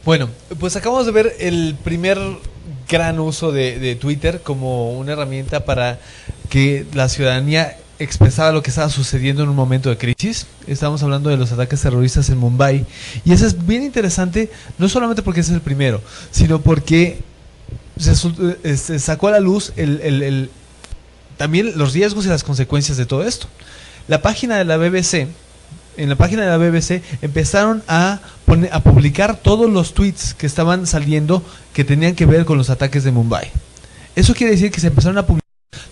Bueno, pues acabamos de ver el primer gran uso de Twitter como una herramienta para que la ciudadanía expresara lo que estaba sucediendo en un momento de crisis. Estamos hablando de los ataques terroristas en Mumbai. Y eso es bien interesante, no solamente porque ese es el primero, sino porque se sacó a la luz también los riesgos y las consecuencias de todo esto. La página de la BBC... En la página de la BBC empezaron a publicar todos los tweets que estaban saliendo que tenían que ver con los ataques de Mumbai. Eso quiere decir que se empezaron a publicar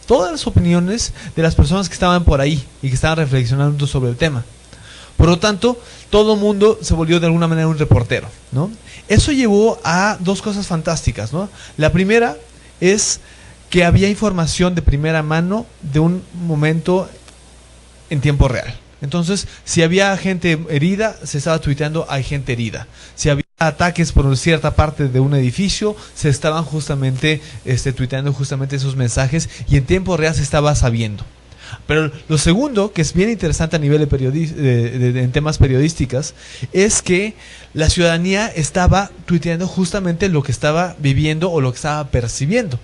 todas las opiniones de las personas que estaban por ahí y que estaban reflexionando sobre el tema. Por lo tanto, todo el mundo se volvió de alguna manera un reportero, ¿no? Eso llevó a dos cosas fantásticas, ¿no? La primera es que había información de primera mano de un momento en tiempo real. Entonces, si había gente herida, se estaba tuiteando, hay gente herida. Si había ataques por cierta parte de un edificio, se estaban justamente tuiteando justamente esos mensajes y en tiempo real se estaba sabiendo. Pero lo segundo, que es bien interesante a nivel en temas periodísticos, es que la ciudadanía estaba tuiteando justamente lo que estaba viviendo o lo que estaba percibiendo.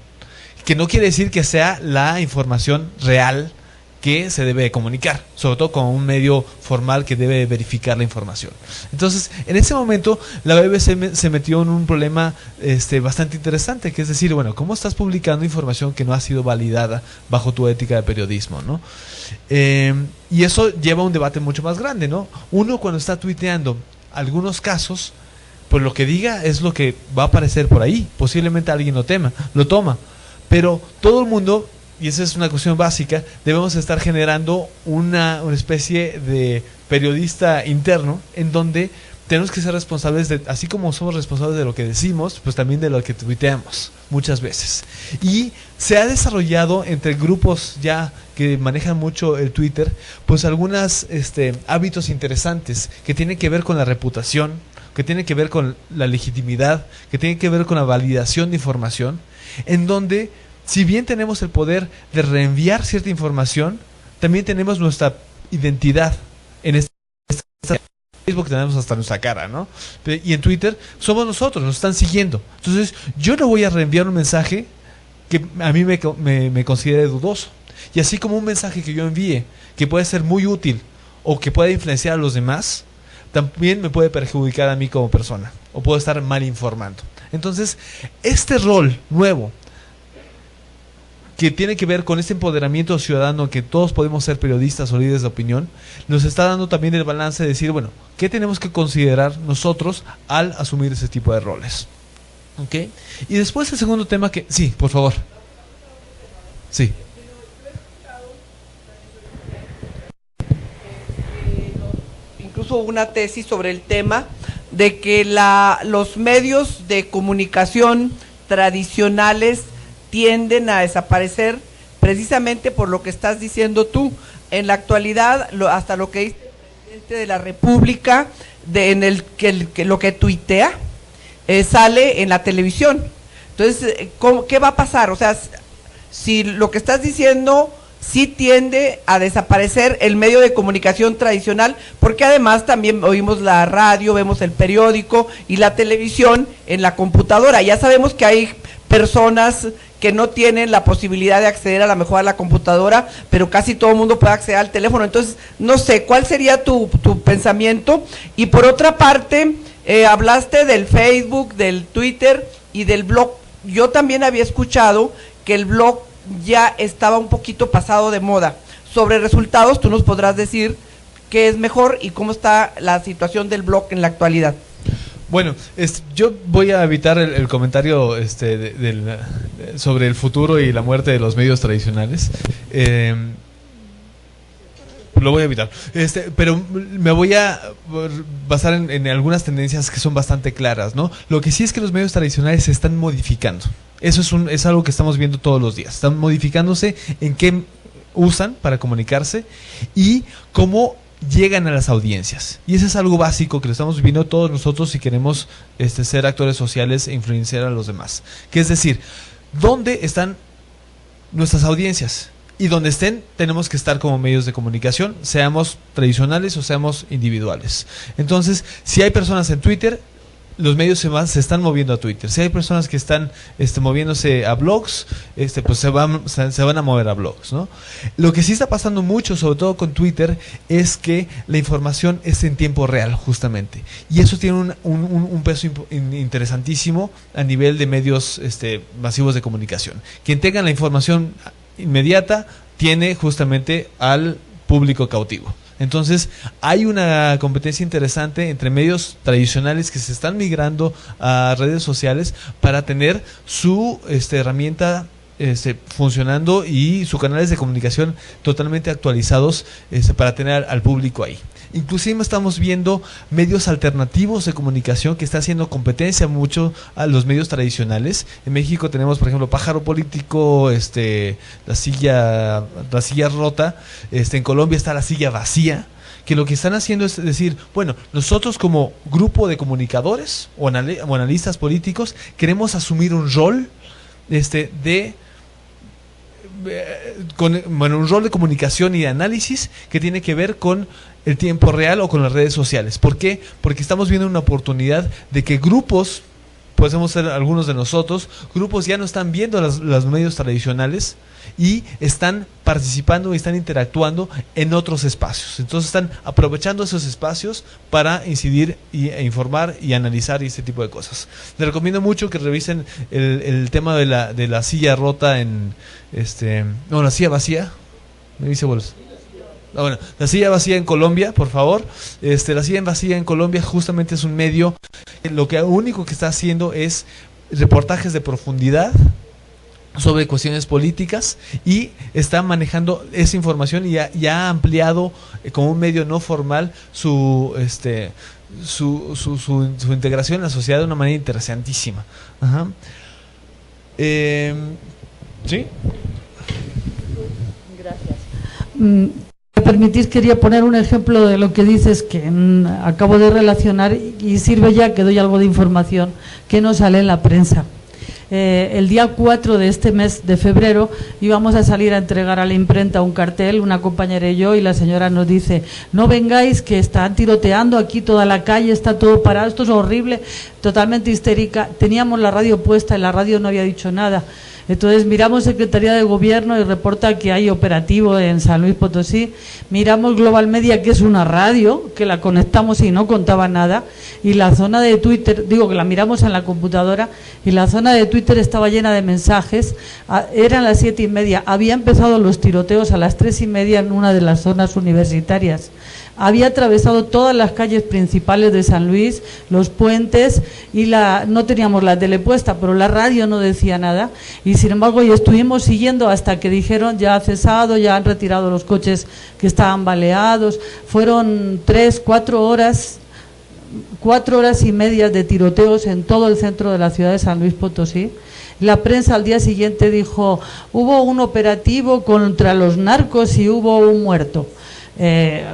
Que no quiere decir que sea la información real que se debe comunicar, sobre todo con un medio formal que debe verificar la información. Entonces, en ese momento, la BBC se metió en un problema bastante interesante, que es decir, bueno, ¿cómo estás publicando información que no ha sido validada bajo tu ética de periodismo, ¿no? Y eso lleva a un debate mucho más grande, ¿no? Uno, cuando está tuiteando algunos casos, pues lo que diga es lo que va a aparecer por ahí. Posiblemente alguien lo toma, pero todo el mundo, y esa es una cuestión básica, debemos estar generando una especie de periodista interno en donde tenemos que ser responsables de, así como somos responsables de lo que decimos, pues también de lo que tuiteamos muchas veces. Y se ha desarrollado entre grupos ya que manejan mucho el Twitter, pues algunos hábitos interesantes que tienen que ver con la reputación, que tienen que ver con la legitimidad, que tienen que ver con la validación de información, en donde, si bien tenemos el poder de reenviar cierta información, también tenemos nuestra identidad. En Facebook tenemos hasta nuestra cara, ¿no? Y en Twitter somos nosotros, nos están siguiendo. Entonces, yo no voy a reenviar un mensaje que a mí me considere dudoso. Y así como un mensaje que yo envíe, que puede ser muy útil o que puede influenciar a los demás, también me puede perjudicar a mí como persona, o puedo estar mal informando. Entonces, este rol nuevo, que tiene que ver con este empoderamiento ciudadano, que todos podemos ser periodistas o líderes de opinión, nos está dando también el balance de decir, bueno, ¿qué tenemos que considerar nosotros al asumir ese tipo de roles? ¿Okay? Y después el segundo tema que... Sí, por favor. Sí. Incluso una tesis sobre el tema de que los medios de comunicación tradicionales tienden a desaparecer precisamente por lo que estás diciendo tú. En la actualidad, hasta lo que dice el presidente de la República, lo que tuitea, sale en la televisión. Entonces, ¿qué va a pasar? O sea, si lo que estás diciendo sí tiende a desaparecer el medio de comunicación tradicional, porque además también oímos la radio, vemos el periódico y la televisión en la computadora. Ya sabemos que hay personas que no tienen la posibilidad de acceder a lo mejor a la computadora, pero casi todo el mundo puede acceder al teléfono. Entonces, no sé, ¿cuál sería tu pensamiento? Y por otra parte, hablaste del Facebook, del Twitter y del blog. Yo también había escuchado que el blog ya estaba un poquito pasado de moda. Sobre resultados, tú nos podrás decir qué es mejor y cómo está la situación del blog en la actualidad. Bueno, yo voy a evitar el comentario sobre el futuro y la muerte de los medios tradicionales. Lo voy a evitar. Pero me voy a basar en algunas tendencias que son bastante claras, ¿no? Lo que sí es que los medios tradicionales se están modificando. Eso es algo que estamos viendo todos los días. Están modificándose en qué usan para comunicarse y cómo llegan a las audiencias. Y eso es algo básico que lo estamos viviendo todos nosotros si queremos ser actores sociales e influenciar a los demás. Que es decir, ¿dónde están nuestras audiencias? Y donde estén, tenemos que estar como medios de comunicación, seamos tradicionales o seamos individuales. Entonces, si hay personas en Twitter, los medios se están moviendo a Twitter. Si hay personas que están moviéndose a blogs, pues se van a mover a blogs, ¿no? Lo que sí está pasando mucho, sobre todo con Twitter, es que la información es en tiempo real, justamente. Y eso tiene un peso interesantísimo a nivel de medios masivos de comunicación. Quien tenga la información inmediata tiene justamente al público cautivo. Entonces, hay una competencia interesante entre medios tradicionales que se están migrando a redes sociales para tener su herramienta funcionando y sus canales de comunicación totalmente actualizados para tener al público ahí. Inclusive estamos viendo medios alternativos de comunicación que está haciendo competencia mucho a los medios tradicionales. En México tenemos, por ejemplo, Pájaro Político, la silla rota. En Colombia está La Silla Vacía, que lo que están haciendo es decir, bueno, nosotros como grupo de comunicadores o analistas políticos queremos asumir un rol un rol de comunicación y de análisis que tiene que ver con el tiempo real o con las redes sociales. ¿Por qué? Porque estamos viendo una oportunidad de que grupos, podemos ser algunos de nosotros, grupos ya no están viendo los medios tradicionales y están participando y están interactuando en otros espacios. Entonces están aprovechando esos espacios para incidir e informar y analizar y este tipo de cosas. Les recomiendo mucho que revisen el tema de la silla rota la silla vacía. Me dice Bolos. La silla vacía en Colombia, por favor. La silla vacía en Colombia justamente es un medio lo único que está haciendo es reportajes de profundidad sobre cuestiones políticas y está manejando esa información y ya ha ampliado como un medio no formal su integración en la sociedad de una manera interesantísima. Ajá. ¿Sí? Gracias. Me permitís, quería poner un ejemplo de lo que dices que acabo de relacionar y sirve ya que doy algo de información que no sale en la prensa. El día 4 de este mes de febrero íbamos a salir a entregar a la imprenta un cartel, una compañera y yo, y la señora nos dice, no vengáis que están tiroteando aquí toda la calle, está todo parado, esto es horrible, totalmente histérica. Teníamos la radio puesta y la radio no había dicho nada. Entonces miramos Secretaría de Gobierno y reporta que hay operativo en San Luis Potosí. Miramos Global Media, que es una radio, que la conectamos y no contaba nada. Y la zona de Twitter, digo que la miramos en la computadora, y la zona de Twitter estaba llena de mensajes. Eran las 7:30. Había empezado los tiroteos a las 3:30 en una de las zonas universitarias. Había atravesado todas las calles principales de San Luis, los puentes, y no teníamos la tele puesta, pero la radio no decía nada, y sin embargo ya estuvimos siguiendo hasta que dijeron ya ha cesado, ya han retirado los coches que estaban baleados. Fueron 4 horas y media de tiroteos en todo el centro de la ciudad de San Luis Potosí. La prensa al día siguiente dijo, hubo un operativo contra los narcos y hubo un muerto.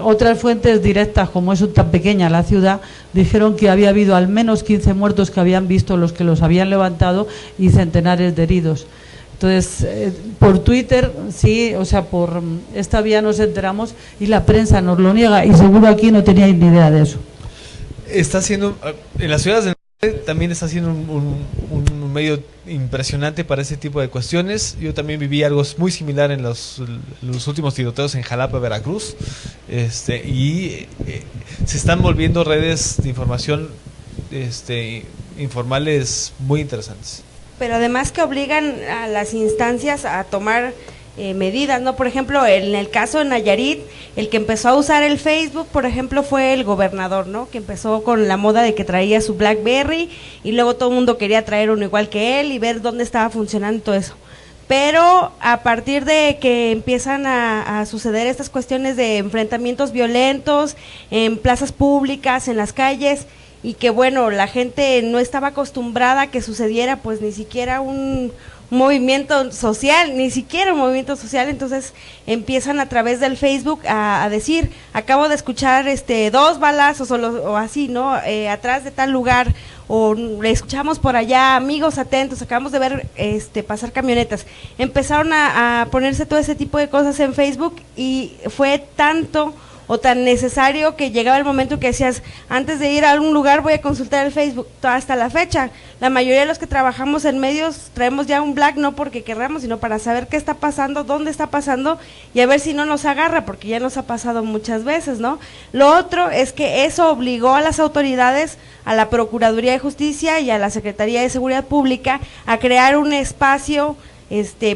Otras fuentes directas, como es tan pequeña la ciudad, dijeron que había habido al menos 15 muertos que habían visto los que los habían levantado y centenares de heridos. Entonces, por Twitter, sí, o sea, por esta vía nos enteramos y la prensa nos lo niega, y seguro aquí no teníais ni idea de eso. Está haciendo, en las ciudades del norte también está haciendo un medio impresionante para ese tipo de cuestiones. Yo también viví algo muy similar en los últimos tiroteos en Jalapa, Veracruz, y se están volviendo redes de información informales muy interesantes. Pero además que obligan a las instancias a tomar medidas, ¿no? Por ejemplo, en el caso de Nayarit, el que empezó a usar el Facebook, por ejemplo, fue el gobernador, ¿no? Que empezó con la moda de que traía su BlackBerry y luego todo el mundo quería traer uno igual que él y ver dónde estaba funcionando todo eso. Pero a partir de que empiezan a suceder estas cuestiones de enfrentamientos violentos en plazas públicas, en las calles, y que bueno, la gente no estaba acostumbrada a que sucediera pues ni siquiera un movimiento social, entonces empiezan a través del Facebook a decir, acabo de escuchar 2 balazos o así, ¿no? Atrás de tal lugar, o escuchamos por allá, amigos atentos, acabamos de ver pasar camionetas. Empezaron a ponerse todo ese tipo de cosas en Facebook y fue tanto o tan necesario que llegaba el momento que decías, antes de ir a algún lugar voy a consultar el Facebook, hasta la fecha. La mayoría de los que trabajamos en medios traemos ya un Black, no porque querramos, sino para saber qué está pasando, dónde está pasando y a ver si no nos agarra, porque ya nos ha pasado muchas veces, ¿no? Lo otro es que eso obligó a las autoridades, a la Procuraduría de Justicia y a la Secretaría de Seguridad Pública a crear un espacio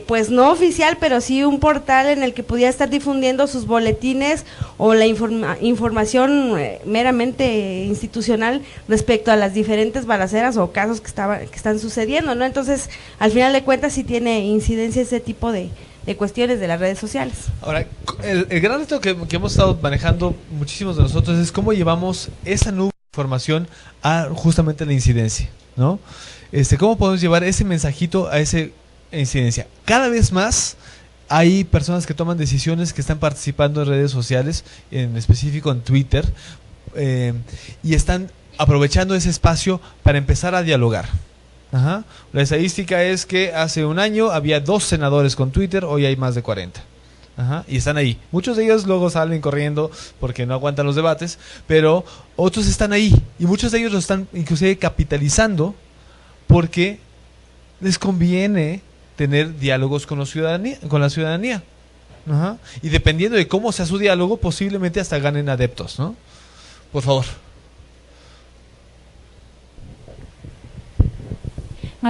pues no oficial, pero sí un portal en el que pudiera estar difundiendo sus boletines o la información meramente institucional respecto a las diferentes balaceras o casos que están sucediendo, ¿no? Entonces, al final de cuentas sí tiene incidencia ese tipo de cuestiones de las redes sociales. Ahora, el gran reto que hemos estado manejando muchísimos de nosotros es cómo llevamos esa nube de información a justamente la incidencia, ¿no? ¿Cómo podemos llevar ese mensajito a ese incidencia? Cada vez más hay personas que toman decisiones, que están participando en redes sociales, en específico en Twitter, y están aprovechando ese espacio para empezar a dialogar. Ajá. La estadística es que hace un año había 2 senadores con Twitter, hoy hay más de 40. Ajá, y están ahí. Muchos de ellos luego salen corriendo porque no aguantan los debates, pero otros están ahí y muchos de ellos lo están inclusive capitalizando porque les conviene tener diálogos con la ciudadanía. Ajá. Y dependiendo de cómo sea su diálogo, posiblemente hasta ganen adeptos, ¿no? Por favor.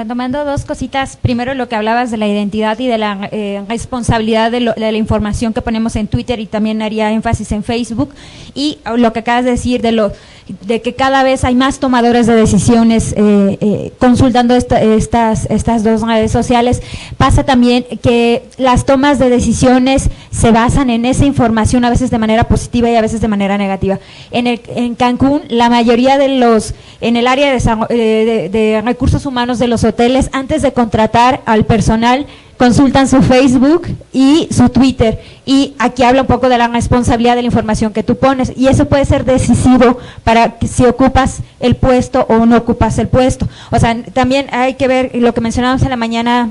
Tomando 2 cositas, primero lo que hablabas de la identidad y de la responsabilidad de la información que ponemos en Twitter, y también haría énfasis en Facebook, y lo que acabas de decir de que cada vez hay más tomadores de decisiones consultando estas 2 redes sociales. Pasa también que las tomas de decisiones se basan en esa información, a veces de manera positiva y a veces de manera negativa. En Cancún, la mayoría en el área de recursos humanos de los hoteles, antes de contratar al personal, consultan su Facebook y su Twitter, y aquí habla un poco de la responsabilidad de la información que tú pones, y eso puede ser decisivo para que si ocupas el puesto o no ocupas el puesto. O sea, también hay que ver lo que mencionábamos en la mañana,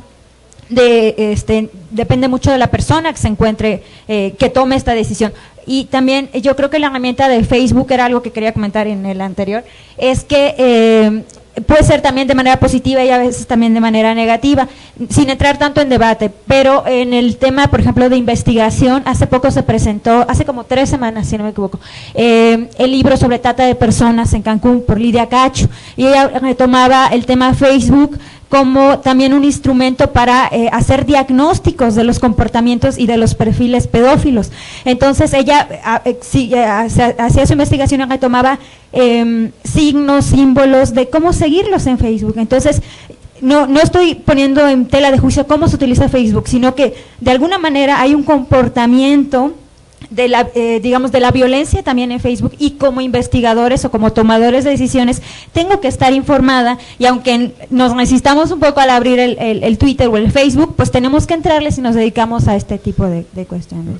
depende mucho de la persona que se encuentre, que tome esta decisión. Y también yo creo que la herramienta de Facebook, era algo que quería comentar en el anterior, es que puede ser también de manera positiva y a veces también de manera negativa, sin entrar tanto en debate, pero en el tema, por ejemplo, de investigación, hace poco se presentó, hace como 3 semanas, si no me equivoco, el libro sobre trata de personas en Cancún por Lidia Cacho, y ella retomaba el tema Facebook como también un instrumento para hacer diagnósticos de los comportamientos y de los perfiles pedófilos. Entonces ella hacía su investigación y retomaba signos, símbolos de cómo seguirlos en Facebook. Entonces no estoy poniendo en tela de juicio cómo se utiliza Facebook, sino que de alguna manera hay un comportamiento de la violencia también en Facebook, y como investigadores o como tomadores de decisiones tengo que estar informada, y aunque nos resistamos un poco al abrir el Twitter o el Facebook, pues tenemos que entrarles si nos dedicamos a este tipo de cuestiones.